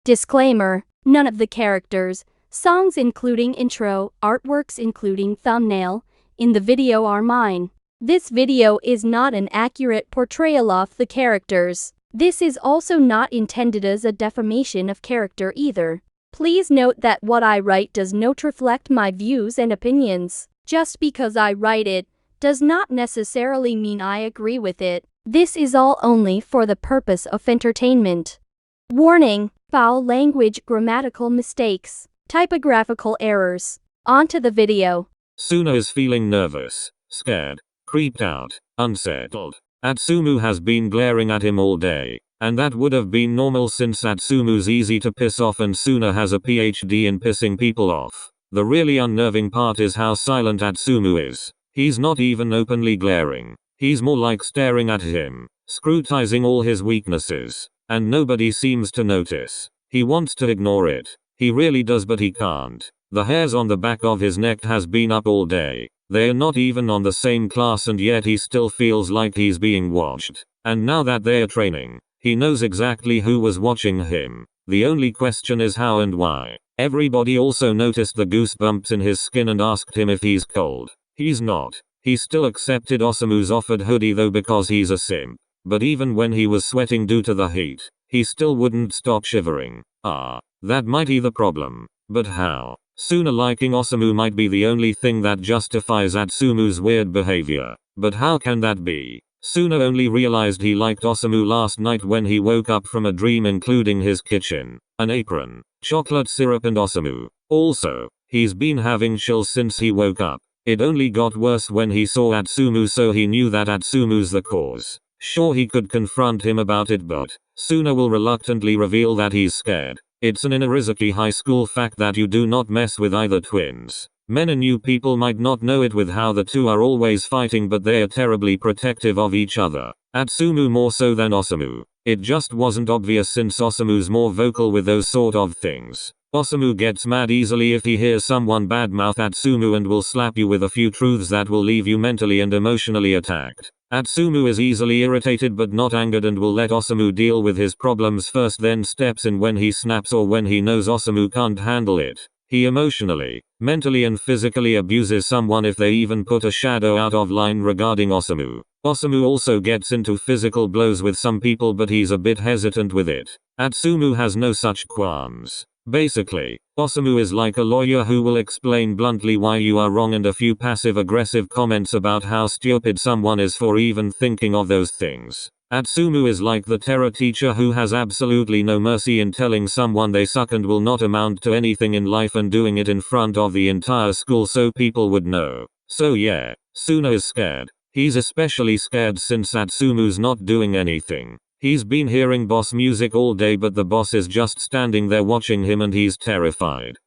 Disclaimer: none of the characters, songs including intro, artworks including thumbnail, in the video are mine. This video is not an accurate portrayal of the characters. This is also not intended as a defamation of character either. Please note that what I write does not reflect my views and opinions. Just because I write it, does not necessarily mean I agree with it. This is all only for the purpose of entertainment. Warning: foul language, grammatical mistakes, typographical errors. On to the video. Suna is feeling nervous, scared, creeped out, unsettled. Atsumu has been glaring at him all day, and that would have been normal since Atsumu's easy to piss off and Suna has a PhD in pissing people off. The really unnerving part is how silent Atsumu is. He's not even openly glaring. He's more like staring at him, scrutinizing all his weaknesses, and nobody seems to notice. He wants to ignore it. He really does, but he can't. The hairs on the back of his neck has been up all day. They're not even on the same class and yet he still feels like he's being watched. And now that they're training, he knows exactly who was watching him. The only question is how and why. Everybody also noticed the goosebumps in his skin and asked him if he's cold. He's not. He still accepted Osamu's offered hoodie though because he's a simp. But even when he was sweating due to the heat, he still wouldn't stop shivering. That might be the problem. But how? Suna liking Osamu might be the only thing that justifies Atsumu's weird behavior. But how can that be? Suna only realized he liked Osamu last night when he woke up from a dream including his kitchen, an apron, chocolate syrup and Osamu. Also, he's been having chills since he woke up. It only got worse when he saw Atsumu, so he knew that Atsumu's the cause. Sure, he could confront him about it, but Suna will reluctantly reveal that he's scared. It's an Inarizaki High School fact that you do not mess with either twins. Many new people might not know it with how the two are always fighting, but they are terribly protective of each other. Atsumu more so than Osamu. It just wasn't obvious since Osamu's more vocal with those sort of things. Osamu gets mad easily if he hears someone badmouth Atsumu and will slap you with a few truths that will leave you mentally and emotionally attacked. Atsumu is easily irritated but not angered and will let Osamu deal with his problems first, then steps in when he snaps or when he knows Osamu can't handle it. He emotionally, mentally and physically abuses someone if they even put a shadow out of line regarding Osamu. Osamu also gets into physical blows with some people, but he's a bit hesitant with it. Atsumu has no such qualms. Basically, Osamu is like a lawyer who will explain bluntly why you are wrong and a few passive-aggressive comments about how stupid someone is for even thinking of those things. Atsumu is like the terror teacher who has absolutely no mercy in telling someone they suck and will not amount to anything in life and doing it in front of the entire school so people would know. So yeah, Suna is scared. He's especially scared since Atsumu's not doing anything. He's been hearing boss music all day, but the boss is just standing there watching him and he's terrified.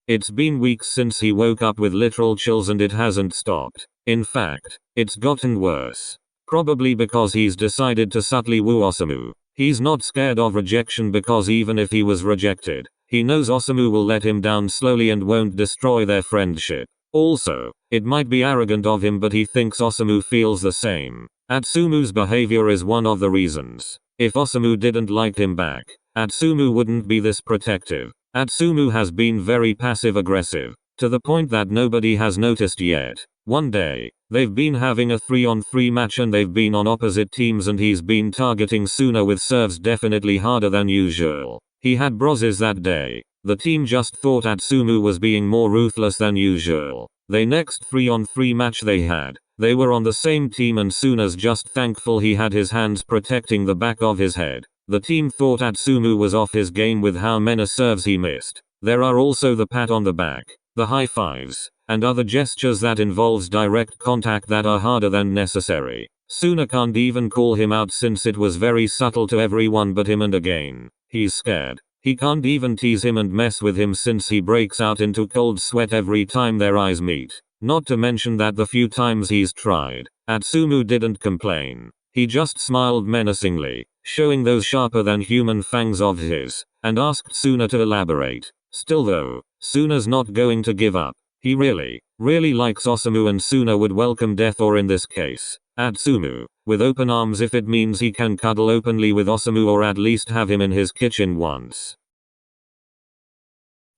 It's been weeks since he woke up with literal chills and it hasn't stopped. In fact, it's gotten worse. Probably because he's decided to subtly woo Osamu. He's not scared of rejection because even if he was rejected, he knows Osamu will let him down slowly and won't destroy their friendship. Also, it might be arrogant of him, but he thinks Osamu feels the same. Atsumu's behavior is one of the reasons. If Osamu didn't like him back, Atsumu wouldn't be this protective. Atsumu has been very passive-aggressive, to the point that nobody has noticed yet. One day, they've been having a 3-on-3 match and they've been on opposite teams and he's been targeting Suna with serves definitely harder than usual. He had brosses that day. The team just thought Atsumu was being more ruthless than usual. The next 3-on-3 match they had, they were on the same team and Suna's just thankful he had his hands protecting the back of his head. The team thought Atsumu was off his game with how many serves he missed. There are also the pat on the back, the high fives, and other gestures that involves direct contact that are harder than necessary. Suna can't even call him out since it was very subtle to everyone but him, and again, he's scared. He can't even tease him and mess with him since he breaks out into cold sweat every time their eyes meet. Not to mention that the few times he's tried, Atsumu didn't complain. He just smiled menacingly, showing those sharper than human fangs of his, and asked Suna to elaborate. Still though, Suna's not going to give up. He really likes Osamu, and Suna would welcome death, or in this case, Atsumu, with open arms if it means he can cuddle openly with Osamu, or at least have him in his kitchen once.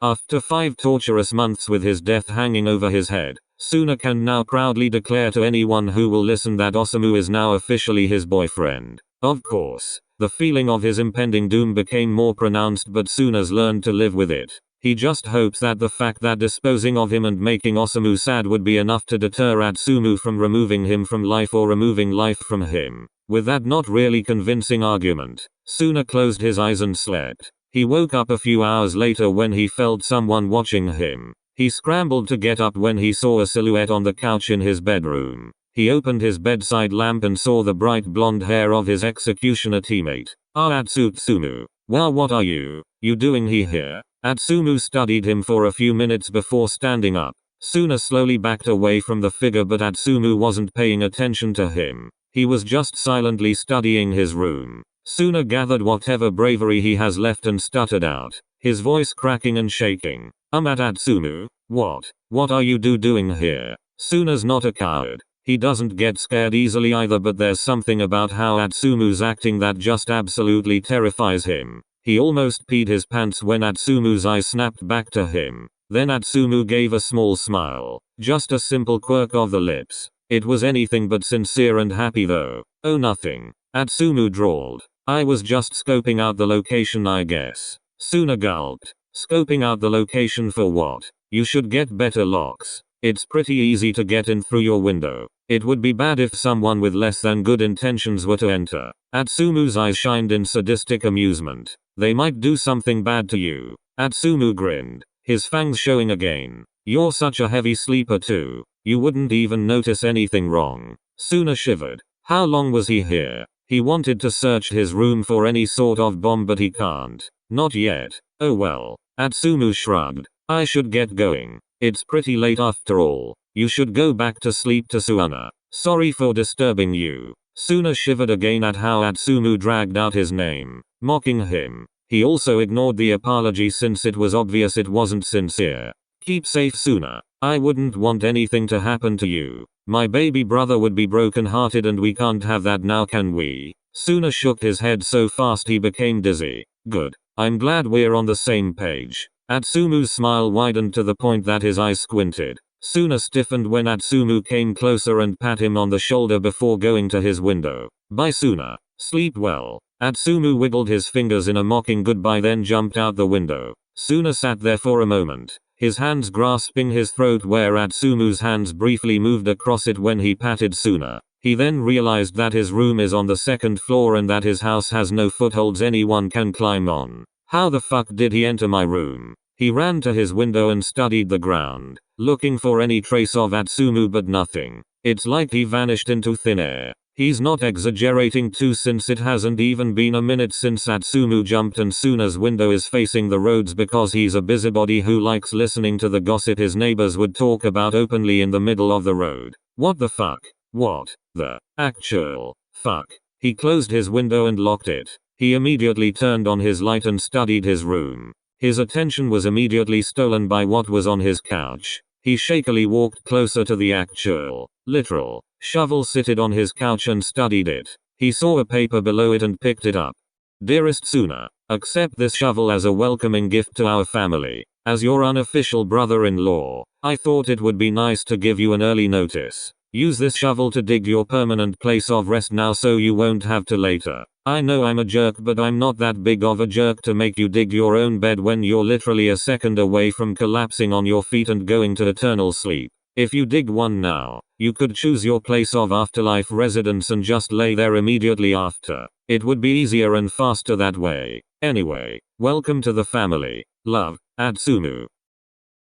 After 5 torturous months with his death hanging over his head, Suna can now proudly declare to anyone who will listen that Osamu is now officially his boyfriend. Of course, the feeling of his impending doom became more pronounced, but Suna's learned to live with it. He just hopes that the fact that disposing of him and making Osamu sad would be enough to deter Atsumu from removing him from life, or removing life from him. With that not really convincing argument, Suna closed his eyes and slept. He woke up a few hours later when he felt someone watching him. He scrambled to get up when he saw a silhouette on the couch in his bedroom. He opened his bedside lamp and saw the bright blonde hair of his executioner teammate. Atsumu. Well, what are you doing here? Atsumu studied him for a few minutes before standing up. Suna slowly backed away from the figure, but Atsumu wasn't paying attention to him. He was just silently studying his room. Suna gathered whatever bravery he has left and stuttered out, his voice cracking and shaking. At Atsumu. What are you doing here? Suna's not a coward. He doesn't get scared easily either, but there's something about how Atsumu's acting that just absolutely terrifies him. He almost peed his pants when Atsumu's eyes snapped back to him. Then Atsumu gave a small smile. Just a simple quirk of the lips. It was anything but sincere and happy though. Oh, nothing. Atsumu drawled. I was just scoping out the location, I guess. Suna gulped. Scoping out the location for what? You should get better locks. It's pretty easy to get in through your window. It would be bad if someone with less than good intentions were to enter. Atsumu's eyes shined in sadistic amusement. They might do something bad to you. Atsumu grinned, his fangs showing again. You're such a heavy sleeper too. You wouldn't even notice anything wrong. Suna shivered. How long was he here? He wanted to search his room for any sort of bomb, but he can't. Not yet. Oh well. Atsumu shrugged. I should get going. It's pretty late after all. You should go back to sleep, to Suna. Sorry for disturbing you. Suna shivered again at how Atsumu dragged out his name, mocking him. He also ignored the apology since it was obvious it wasn't sincere. Keep safe, Suna. I wouldn't want anything to happen to you. My baby brother would be broken-hearted, and we can't have that now, can we? Suna shook his head so fast he became dizzy. Good. I'm glad we're on the same page. Atsumu's smile widened to the point that his eyes squinted. Suna stiffened when Atsumu came closer and pat him on the shoulder before going to his window. Bye, Suna. Sleep well. Atsumu wiggled his fingers in a mocking goodbye, then jumped out the window. Suna sat there for a moment, his hands grasping his throat where Atsumu's hands briefly moved across it when he patted Suna. He then realized that his room is on the 2nd floor and that his house has no footholds anyone can climb on. How the fuck did he enter my room? He ran to his window and studied the ground, looking for any trace of Atsumu, but nothing. It's like he vanished into thin air. He's not exaggerating too, since it hasn't even been a minute since Atsumu jumped, and Suna's window is facing the roads because he's a busybody who likes listening to the gossip his neighbors would talk about openly in the middle of the road. What the fuck? What the actual fuck? He closed his window and locked it. He immediately turned on his light and studied his room. His attention was immediately stolen by what was on his couch. He shakily walked closer to the actual, literal, shovel seated on his couch and studied it. He saw a paper below it and picked it up. Dearest Suna, accept this shovel as a welcoming gift to our family. As your unofficial brother-in-law, I thought it would be nice to give you an early notice. Use this shovel to dig your permanent place of rest now so you won't have to later. I know I'm a jerk, but I'm not that big of a jerk to make you dig your own bed when you're literally a second away from collapsing on your feet and going to eternal sleep. If you dig one now, you could choose your place of afterlife residence and just lay there immediately after. It would be easier and faster that way. Anyway, welcome to the family. Love, Atsumu.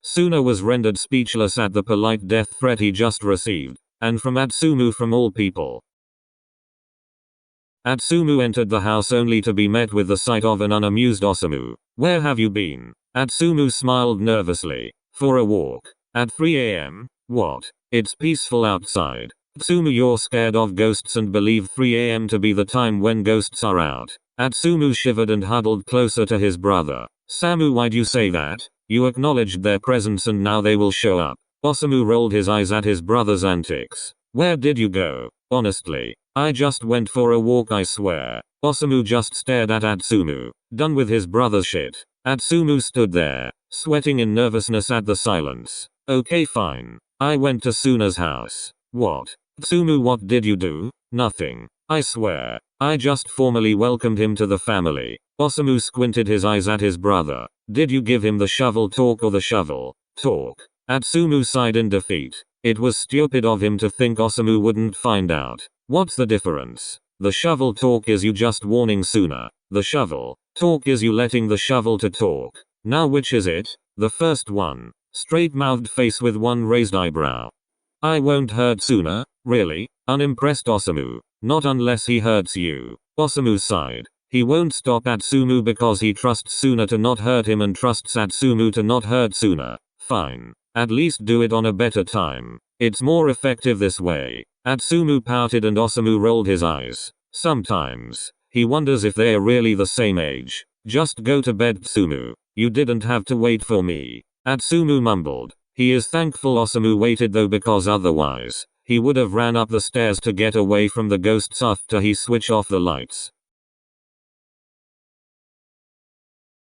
Suna was rendered speechless at the polite death threat he just received. And from Atsumu, from all people. Atsumu entered the house only to be met with the sight of an unamused Osamu. Where have you been? Atsumu smiled nervously. For a walk. At 3 a.m.? What? It's peaceful outside. Atsumu, you're scared of ghosts and believe 3 a.m. to be the time when ghosts are out. Atsumu shivered and huddled closer to his brother. Samu, why'd you say that? You acknowledged their presence and now they will show up. Osamu rolled his eyes at his brother's antics. Where did you go? Honestly, I just went for a walk, I swear. Osamu just stared at Atsumu, done with his brother's shit. Atsumu stood there, sweating in nervousness at the silence. Okay, fine. I went to Suna's house. What? Atsumu, what did you do? Nothing. I swear. I just formally welcomed him to the family. Osamu squinted his eyes at his brother. Did you give him the shovel talk or the shovel talk? Atsumu sighed in defeat. It was stupid of him to think Osamu wouldn't find out. What's the difference? The shovel talk is you just warning Suna. The shovel talk is you letting the shovel to talk. Now which is it? The first one. Straight-mouthed face with one raised eyebrow. I won't hurt Suna, really? Unimpressed Osamu. Not unless he hurts you. Osamu sighed. He won't stop Atsumu because he trusts Suna to not hurt him and trusts Atsumu to not hurt Suna. Fine. At least do it on a better time. It's more effective this way. Atsumu pouted and Osamu rolled his eyes. Sometimes he wonders if they're really the same age. Just go to bed, Atsumu. You didn't have to wait for me. Atsumu mumbled. He is thankful Osamu waited though, because otherwise he would have ran up the stairs to get away from the ghosts after he switched off the lights.